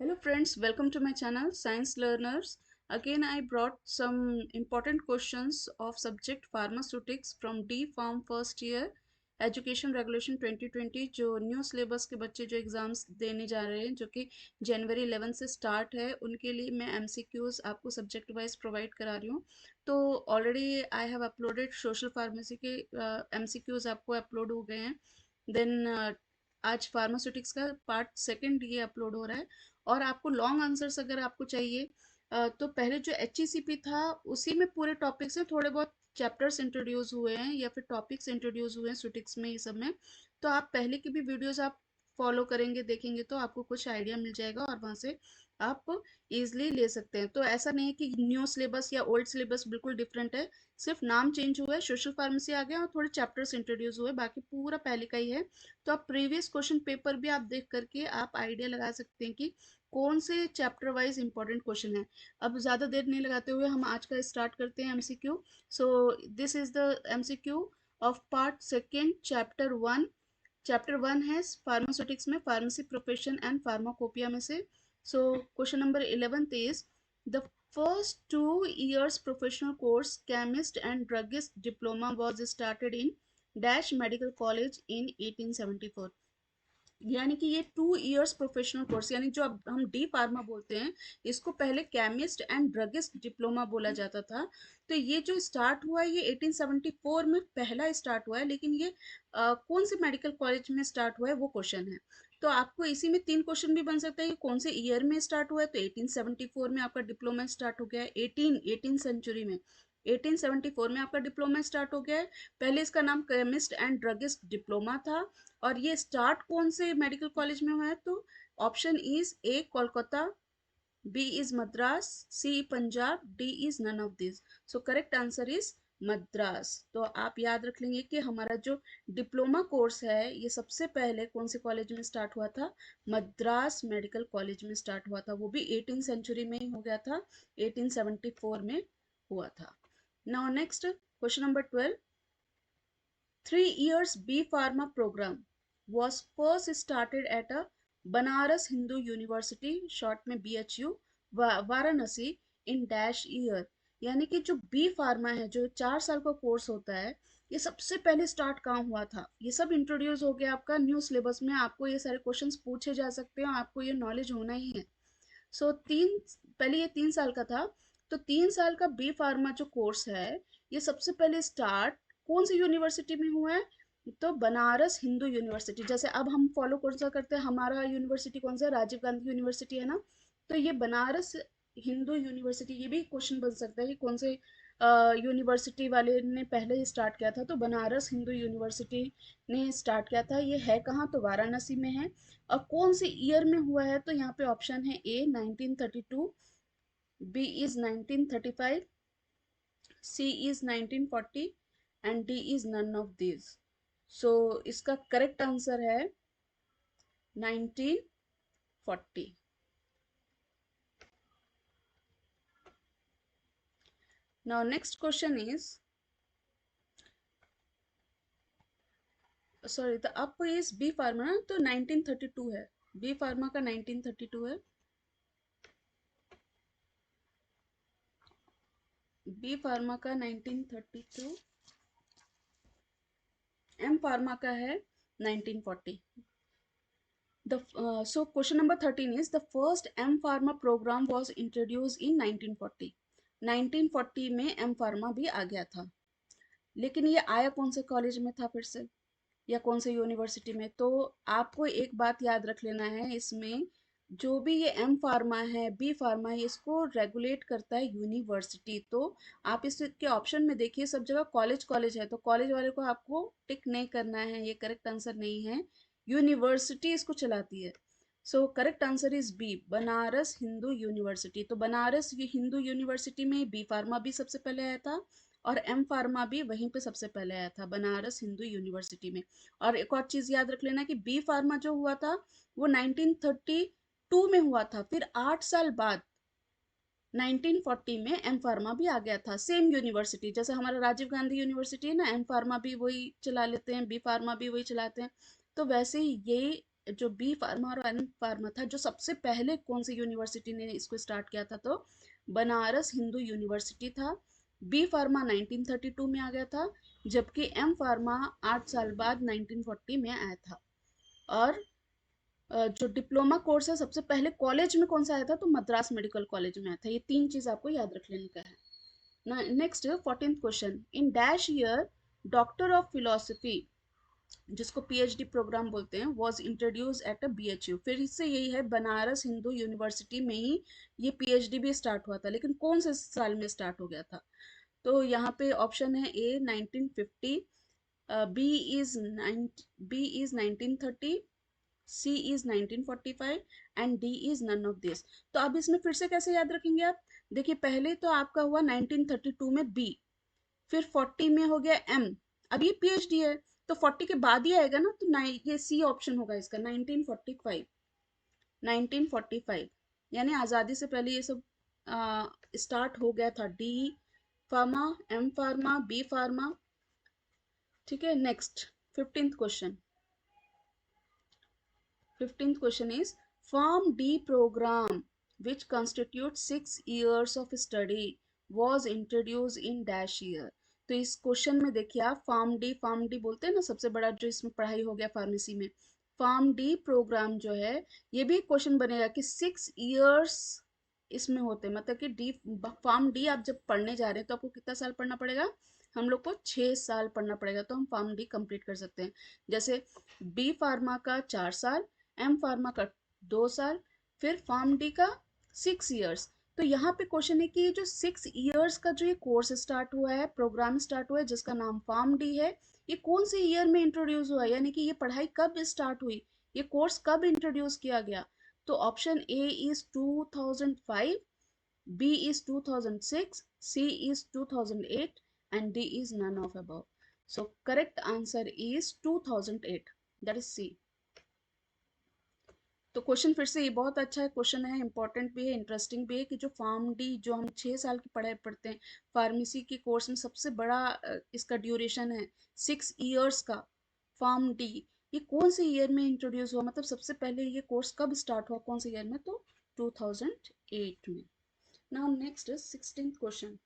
Hello friends, welcome to my channel Science Learners. Again I brought some important questions of subject pharmaceutics from D Farm first year education regulation 2020 जो new syllabus के बच्चे जो exams देने जा रहे हैं जो कि जनवरी 11 से स्टार्ट है उनके लिए मैं एमसीक्यूज आपको सब्जेक्ट वाइज प्रोवाइड करा रही हूँ। तो already I have uploaded social pharmacy के एमसीक्यूज आपको अपलोड हो गए हैं। देन आज फार्मास्यूटिक्स का पार्ट सेकंड ये अपलोड हो रहा है। और आपको लॉन्ग आंसर्स अगर आपको चाहिए तो पहले जो HECP था उसी में पूरे टॉपिक्स हैं, थोड़े बहुत चैप्टर्स इंट्रोड्यूस हुए हैं या फिर टॉपिक्स इंट्रोड्यूस हुए हैं सुटिक्स में, ये सब में। तो आप पहले की भी वीडियोस आप फॉलो करेंगे देखेंगे तो आपको कुछ आइडिया मिल जाएगा और वहाँ से आप इजीली ले सकते हैं। तो ऐसा नहीं है कि न्यू सिलेबस या ओल्ड सिलेबस बिल्कुल डिफरेंट है, सिर्फ नाम चेंज हुआ है, सोशल फार्मेसी आ गया और थोड़े चैप्टर्स इंट्रोड्यूस हुए, बाकी पूरा पहले का ही है। तो आप प्रीवियस क्वेश्चन पेपर भी आप देख करके आप आइडिया लगा सकते हैं कि कौन से चैप्टर वाइज इंपॉर्टेंट क्वेश्चन है। अब ज़्यादा देर नहीं लगाते हुए हम आज का स्टार्ट करते हैं MCQ. So this is the MCQ of part second chapter one. Chapter one है फार्मास्यूटिक्स में फार्मेसी प्रोफेशन एंड फार्माकोपिया में से। So question number 11 is the first 2 years professional course chemist and druggist diploma was started in dash medical college in 1874। यानी कि ये 2 years professional course, यानी जो अब हम डी फार्मा बोलते हैं इसको पहले केमिस्ट एंड ड्रगिस्ट डिप्लोमा बोला जाता था। तो ये जो स्टार्ट हुआ है ये 1874 में पहला स्टार्ट हुआ है, लेकिन ये कौन से मेडिकल कॉलेज में स्टार्ट हुआ है वो क्वेश्चन है। तो आपको इसी में 3 क्वेश्चन भी बन सकता है कि कौन से ईयर में स्टार्ट हुआ है। तो 1874 में आपका डिप्लोमा स्टार्ट हो गया है, 18 सेंचुरी में 1874 में आपका डिप्लोमा स्टार्ट हो गया है। पहले इसका नाम केमिस्ट एंड ड्रगिस्ट डिप्लोमा था। और ये स्टार्ट कौन से मेडिकल कॉलेज में हुआ है? तो option is A Kolkata, B is Madras, C Punjab, D is none of this. So correct answer is Madras. तो आप याद रख लेंगे कि हमारा जो डिप्लोमा कोर्स है ये सबसे पहले कौन से कॉलेज में स्टार्ट हुआ था? मद्रास मेडिकल कॉलेज में स्टार्ट हुआ था, वो भी 18 सेंचुरी में ही हो गया था, 1874 में हुआ था। Now next question number 12, 3 years B Pharma program was first started at a Banaras Hindu University, short में BHU, Varanasi, in dash year। यानी कि जो बी फार्मा है जो 4 साल का कोर्स होता है ये सबसे पहले स्टार्ट कहाँ हुआ था? ये सब इंट्रोड्यूस हो गया आपका न्यू सिलेबस में, आपको ये सारे क्वेश्चंस पूछे जा सकते हैं, आपको ये नॉलेज होना ही है। सो तीन पहले ये 3 साल का था। तो 3 साल का बी फार्मा जो कोर्स है ये सबसे पहले स्टार्ट कौन सी यूनिवर्सिटी में हुआ है? तो बनारस हिंदू यूनिवर्सिटी। जैसे अब हम फॉलो कौन सा करते हैं, हमारा यूनिवर्सिटी कौन सा है? राजीव गांधी यूनिवर्सिटी है ना। तो ये बनारस हिंदू यूनिवर्सिटी, ये भी क्वेश्चन बन सकता है कि कौन से यूनिवर्सिटी वाले ने पहले स्टार्ट किया था। तो बनारस हिंदू यूनिवर्सिटी ने स्टार्ट किया था। ये है कहाँ? तो वाराणसी में है। और कौन से ईयर में हुआ है? तो यहाँ पे ऑप्शन है A 1932, B is 1935, C is 1940 and D is none of this. So इसका करेक्ट आंसर है 1940। Now next question is, sorry the up is B pharma ना, तो 1932 है, बी फार्मा का 1932 है, बी फार्मा का 1932, एम फार्मा का है 1940। So question number 13 is the first M Pharma program was introduced in 1940। 1940 में M Pharma भी आ गया था, लेकिन ये आया कौन से कॉलेज में था फिर से, या कौन से यूनिवर्सिटी में? तो आपको एक बात याद रख लेना है, इसमें जो भी ये एम फार्मा है बी फार्मा है इसको रेगुलेट करता है यूनिवर्सिटी। तो आप इसके ऑप्शन में देखिए सब जगह कॉलेज कॉलेज है, तो कॉलेज वाले को आपको टिक नहीं करना है, ये करेक्ट आंसर नहीं है, यूनिवर्सिटी इसको चलाती है। So correct answer is B, Banaras Hindu university. तो बनारस हिंदू यूनिवर्सिटी में बी फार्मा भी सबसे पहले आया था और एम फार्मा भी वहीं पे सबसे पहले आया था, बनारस हिंदू यूनिवर्सिटी में। और एक और चीज याद रख लेना कि बी फार्मा जो हुआ था वो 1932 में हुआ था, फिर 8 साल बाद 1940 में एम फार्मा भी आ गया था, सेम यूनिवर्सिटी। जैसे हमारा राजीव गांधी यूनिवर्सिटी है ना, एम फार्मा भी वही चला लेते हैं, बी फार्मा भी वही चलाते हैं। तो वैसे ही ये जो बी फार्मा और एन फार्मा था, जो सबसे पहले कौन सी यूनिवर्सिटी ने इसको स्टार्ट किया था, तो बनारस हिंदू यूनिवर्सिटी था। बी फार्मा 1932 में आ गया था, जबकि एम फार्मा 8 साल बाद 1940 में आया था। और जो डिप्लोमा कोर्स है सबसे पहले कॉलेज में कौन सा आया था, तो मद्रास मेडिकल कॉलेज में आया था। ये 3 चीज आपको याद रख लेने का है। Next 14th question, in dash year doctor of philosophy, जिसको पीएचडी प्रोग्राम बोलते हैं, was introduce at a BHU. फिर इससे यही है, बनारस हिंदू यूनिवर्सिटी में ही ये पीएचडी भी स्टार्ट हुआ था, लेकिन कौन से साल में स्टार्ट हो गया था, तो यहाँ पे ऑप्शन है A 1950, B is B is 1930, C is 1945 and D is none of this. तो अब इसमें फिर से कैसे याद रखेंगे आप, देखिए पहले तो आपका हुआ 1932 में बी, फिर 40 में हो गया एम, अब ये पीएचडी है तो 40 के बाद ही आएगा ना, तो ये सी ऑप्शन होगा इसका, 1945। 1945 यानी आज़ादी से पहले ये सब स्टार्ट हो गया था, D pharma, M pharma, B pharma. ठीक है, next 15th question. 15th question is, Form D program, which constitutes 6 years of study, was introduced in dash year। तो इस क्वेश्चन में देखिए आप, फार्म डी बोलते हैं ना, सबसे बड़ा जो इसमें पढ़ाई हो गया फार्मेसी में, फार्म डी प्रोग्राम जो है, ये भी क्वेश्चन बनेगा कि 6 years इसमें होते हैं, मतलब कि डी फार्म डी आप जब पढ़ने जा रहे हैं तो आपको कितना साल पढ़ना पड़ेगा, हम लोग को 6 साल पढ़ना पड़ेगा, तो हम फार्म डी कंप्लीट कर सकते हैं। जैसे बी फार्मा का 4 साल, एम फार्मा का 2 साल, फिर फार्म डी का 6 years। तो यहाँ पे क्वेश्चन है कि ये जो 6 years का जो ये कोर्स स्टार्ट हुआ है, प्रोग्राम स्टार्ट हुआ है, जिसका नाम फार्म डी है, ये कौन से ईयर में इंट्रोड्यूस हुआ है, यानी कि ये पढ़ाई कब स्टार्ट हुई, ये कोर्स कब इंट्रोड्यूस किया गया। तो option A is 2005, B is 2006, C is 2008 and D is none of above. So correct answer is 2008, that is C. तो क्वेश्चन फिर से ये बहुत अच्छा है क्वेश्चन है, इंपॉर्टेंट भी है, इंटरेस्टिंग भी है, कि जो फार्म डी जो हम 6 साल की पढ़ाई पढ़ते हैं फार्मेसी के कोर्स में, सबसे बड़ा इसका ड्यूरेशन है 6 years का। फार्म डी ये कौन से ईयर में इंट्रोड्यूस हुआ, मतलब सबसे पहले ये कोर्स कब स्टार्ट हुआ, कौन से ईयर में, तो 2008 में। Now next 16th question,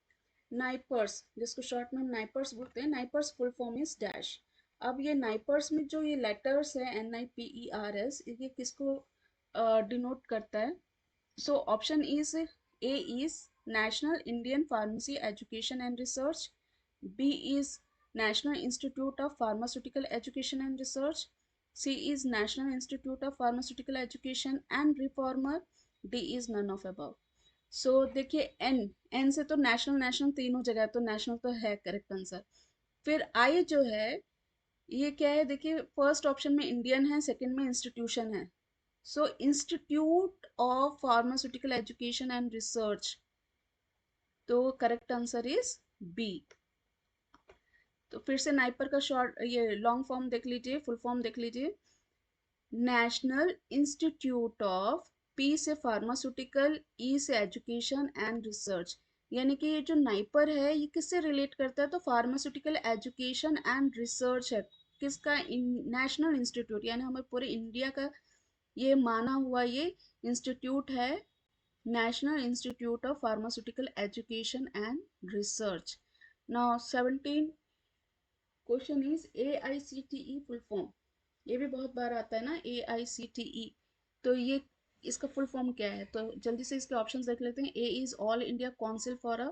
NIPERs, जिसको शॉर्ट में नाइपर्स बोलते हैं, NIPERs full form is dash. अब ये नाइपर्स में जो ये लेटर्स है NIPERS, ये किसको डिनोट करता है, so option is A is national Indian pharmacy education and research, B is national institute of pharmaceutical education and research, C is national institute of pharmaceutical education and reformer, D is none of above. So देखिए N से तो national national तीनों जगह है, तो national तो है correct answer. फिर आई जो है, ये क्या है, देखिए फर्स्ट ऑप्शन में इंडियन है, सेकंड में इंस्टीट्यूशन है, so institute of pharmaceutical education and research, तो करेक्ट आंसर इज बी। तो फिर से नाइपर का शॉर्ट ये लॉन्ग फॉर्म देख लीजिए, फुल फॉर्म देख लीजिए, नेशनल इंस्टीट्यूट ऑफ, पी से फार्मास्यूटिकल, ई से एजुकेशन एंड रिसर्च। यानी कि ये जो नाइपर है ये किससे रिलेट करता है, तो फार्मास्यूटिकल एजुकेशन एंड रिसर्च है, किसका, नेशनल इंस्टीट्यूट, यानी हमें पूरे इंडिया का ये माना हुआ ये इंस्टीट्यूट है, national institute of pharmaceutical education and research. Now 17 question is AICTE full form, ये भी बहुत बार आता है ना AICTE, तो ये इसका फुल फॉर्म क्या है, तो जल्दी से इसके ऑप्शंस देख लेते हैं। A is all India council for a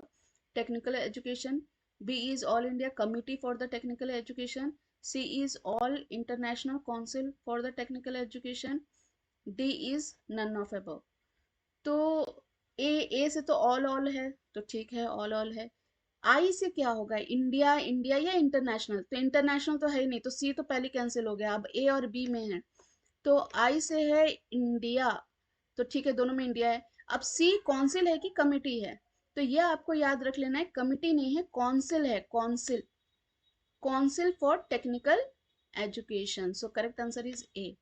technical education, B is all India committee for the technical education, C is all international council for the technical education, D is none of above. तो A से तो all है, तो ठीक है all है। आई से क्या होगा, इंडिया इंडिया या इंटरनेशनल, तो इंटरनेशनल तो है ही नहीं, तो सी तो पहले कैंसिल हो गया, अब ए और बी में है, तो आई से है इंडिया, तो ठीक है दोनों में इंडिया है। अब सी काउंसिल है कि कमिटी है, तो ये आपको याद रख लेना है, कमिटी नहीं है काउंसिल है, council, council for technical education, so correct answer is a,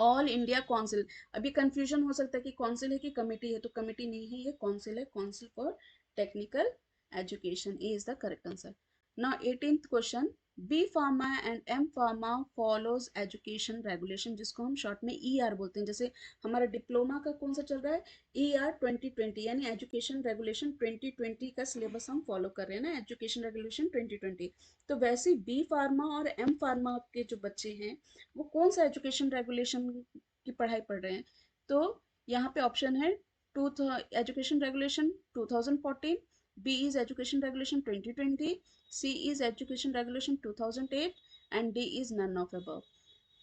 all India council. अभी कंफ्यूजन हो सकता है कि काउंसिल है कि कमिटी है, तो कमिटी नहीं है, ये काउंसिल है, council for technical education, A is the correct answer. Now 18th question, B pharma and M pharma follows education regulation, जिसको हम शॉर्ट में ER बोलते हैं। जैसे हमारा डिप्लोमा का कौन सा चल रहा है, ER 2020, यानी एजुकेशन रेगुलेशन 2020 का सिलेबस हम फॉलो कर रहे हैं ना, एजुकेशन रेगुलेशन 2020। तो वैसे बी फार्मा और एम फार्मा के जो बच्चे हैं वो कौन सा एजुकेशन रेगुलेशन की पढ़ाई पढ़ रहे हैं। तो यहाँ पे ऑप्शन है to education regulation 2014, B is Education Regulation 2020, C is Education Regulation 2008 and D is none of above.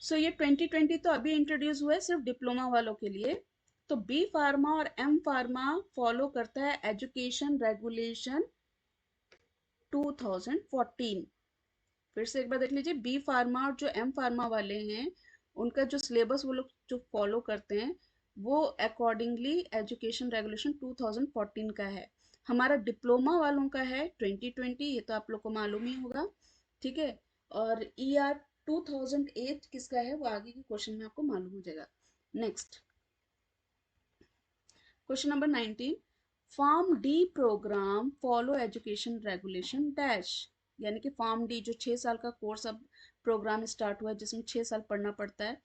So ये 2020 तो अभी इंट्रोड्यूस हुआ है सिर्फ डिप्लोमा वालों के लिए। तो बी फार्मा और एम फार्मा फॉलो करता है एजुकेशन रेगुलेशन 2014। फिर से एक बार देख लीजिए, बी फार्मा और जो एम फार्मा वाले हैं उनका जो सिलेबस वो लोग जो फॉलो करते हैं वो अकॉर्डिंगली एजुकेशन रेगुलेशन 2014 का है। हमारा डिप्लोमा वालों का है 2020, ये तो आप लोग को मालूम ही होगा, ठीक है। और ER 2008 किसका है वो आगे के क्वेश्चन में आपको मालूम हो जाएगा। Next question number 19, form D programme follow education regulation dash, यानी कि फॉर्म डी जो 6 साल का कोर्स अब प्रोग्राम स्टार्ट हुआ है जिसमें 6 साल पढ़ना पड़ता है,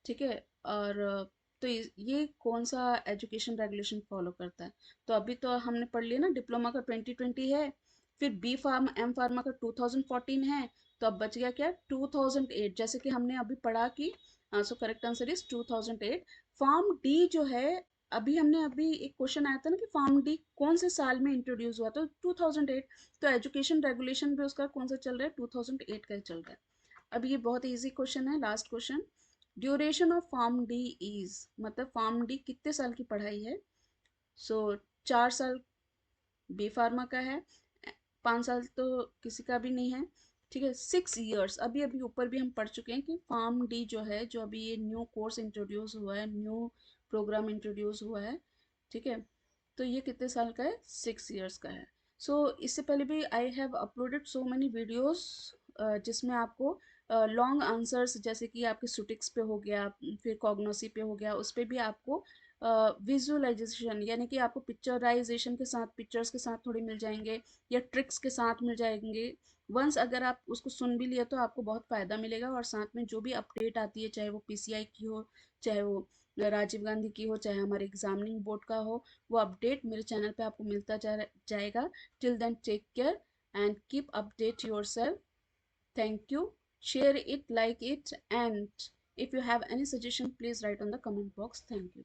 ठीक है। और तो ये कौन सा एजुकेशन रेगुलेशन फॉलो करता है। तो अभी तो हमने पढ़ लिया ना, डिप्लोमा का 2020 है, फिर बी फार्म एम फार्मा का 2014 है, तो अब बच गया क्या 2008, जैसे कि हमने अभी पढ़ा कि सो correct answer is 2008। Form D जो है, अभी एक क्वेश्चन आया था ना कि फॉर्म डी कौन से साल में इंट्रोड्यूस हुआ, तो 2008। तो एजुकेशन रेगुलेशन भी उसका कौन सा चल रहा है, 2008 का चल रहा है। अब ये बहुत इजी क्वेश्चन है, last question. Duration of form D is, मतलब फॉर्म डी कितने साल की पढ़ाई है। सो 4 साल बी फार्मा का है, 5 साल तो किसी का भी नहीं है, ठीक है। 6 years, अभी अभी ऊपर भी हम पढ़ चुके हैं कि फार्म डी जो है, जो अभी ये न्यू कोर्स इंट्रोड्यूस हुआ है, न्यू प्रोग्राम इंट्रोड्यूस हुआ है, ठीक है। तो ये कितने साल का है, 6 years का है। सो इससे पहले भी I have uploaded so many videos जिसमें आपको लॉन्ग आंसर्स, जैसे कि आपके सुटिक्स पे हो गया, फिर कॉग्नोसी पे हो गया, उस पर भी आपको विजुअलाइजेशन, यानी कि आपको पिक्चराइजेशन के साथ, पिक्चर्स के साथ थोड़ी मिल जाएंगे या ट्रिक्स के साथ मिल जाएंगे। वंस अगर आप उसको सुन भी लिया तो आपको बहुत फ़ायदा मिलेगा। और साथ में जो भी अपडेट आती है, चाहे वो PCI की हो, चाहे वो राजीव गांधी की हो, चाहे हमारे एग्जामिनिंग बोर्ड का हो, वो अपडेट मेरे चैनल पे आपको मिलता जाएगा। Till then take care and keep update yourself. Thank you, share it, like it, and if you have any suggestion please write on the comment box. Thank you.